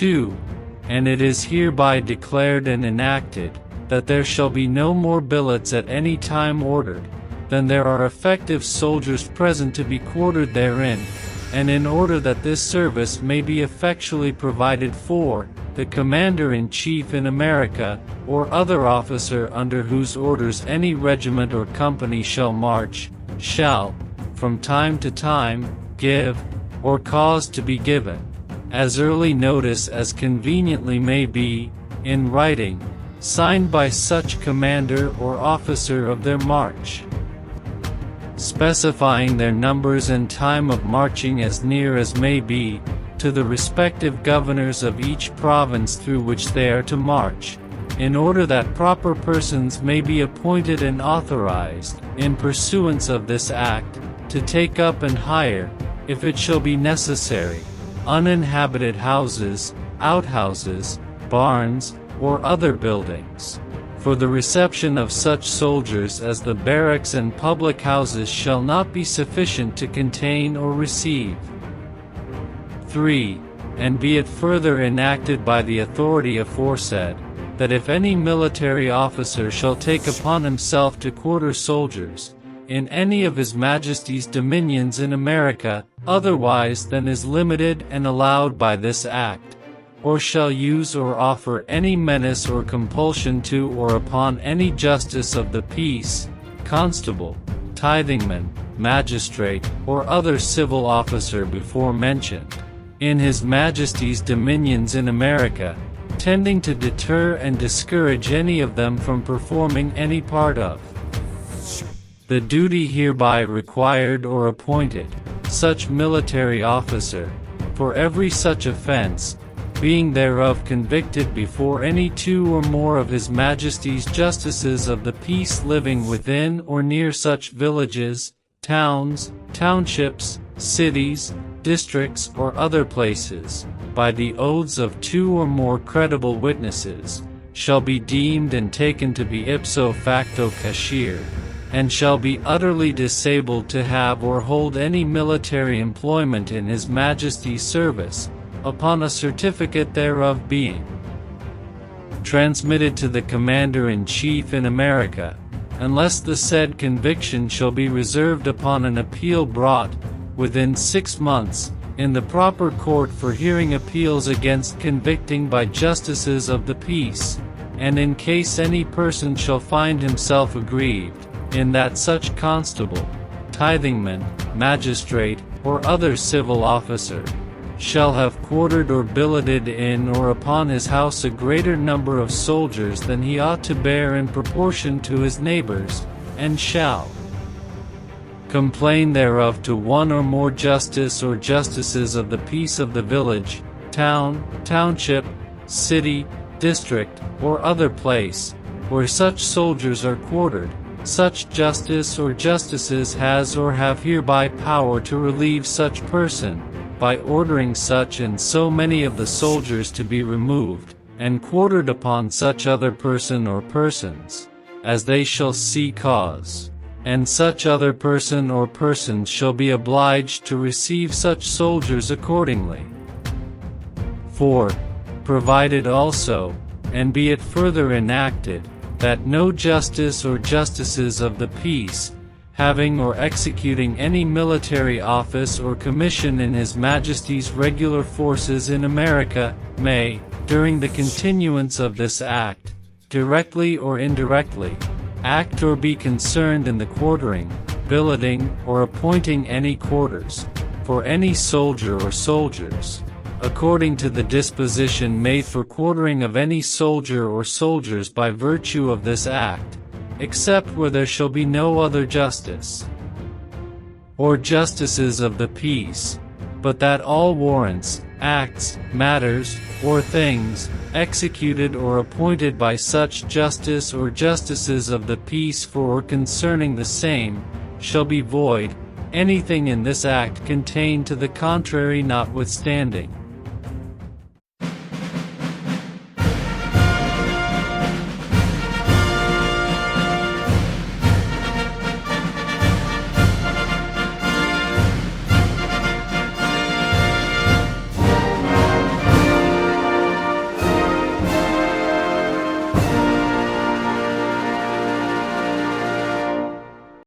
2. And it is hereby declared and enacted, that there shall be no more billets at any time ordered, than there are effective soldiers present to be quartered therein, and in order that this service may be effectually provided for, the Commander-in-Chief in America, or other officer under whose orders any regiment or company shall march, shall, from time to time, give, or cause to be given, as early notice as conveniently may be, in writing, signed by such commander or officer of their march, specifying their numbers and time of marching as near as may be, to the respective governors of each province through which they are to march, in order that proper persons may be appointed and authorized, in pursuance of this act, to take up and hire, if it shall be necessary, uninhabited houses, outhouses, barns, or other buildings, for the reception of such soldiers as the barracks and public houses shall not be sufficient to contain or receive. 3. And be it further enacted by the authority aforesaid, that if any military officer shall take upon himself to quarter soldiers, in any of His Majesty's dominions in America, otherwise than is limited and allowed by this Act, or shall use or offer any menace or compulsion to or upon any justice of the peace, constable, tithingman, magistrate, or other civil officer before mentioned, in His Majesty's dominions in America, tending to deter and discourage any of them from performing any part of the duty hereby required or appointed, such military officer, for every such offense, being thereof convicted before any 2 or more of His Majesty's justices of the peace living within or near such villages, towns, townships, cities, districts, or other places, by the oaths of 2 or more credible witnesses, shall be deemed and taken to be ipso facto cashier, and shall be utterly disabled to have or hold any military employment in His Majesty's service, upon a certificate thereof being transmitted to the Commander-in-Chief in America, unless the said conviction shall be reserved upon an appeal brought, within 6 months, in the proper court for hearing appeals against convicting by justices of the peace, and in case any person shall find himself aggrieved, in that such constable, tithingman, magistrate, or other civil officer, shall have quartered or billeted in or upon his house a greater number of soldiers than he ought to bear in proportion to his neighbors, and shall complain thereof to 1 or more justice or justices of the peace of the village, town, township, city, district, or other place, where such soldiers are quartered, such justice or justices has or have hereby power to relieve such person, by ordering such and so many of the soldiers to be removed, and quartered upon such other person or persons, as they shall see cause, and such other person or persons shall be obliged to receive such soldiers accordingly. 4. Provided also, and be it further enacted, that no justice or justices of the peace, having or executing any military office or commission in His Majesty's regular forces in America, may, during the continuance of this Act, directly or indirectly, act or be concerned in the quartering, billeting, or appointing any quarters, for any soldier or soldiers, according to the disposition made for quartering of any soldier or soldiers by virtue of this Act, except where there shall be no other justice or justices of the peace, but that all warrants, acts, matters, or things, executed or appointed by such justice or justices of the peace for or concerning the same, shall be void, anything in this Act contained to the contrary notwithstanding.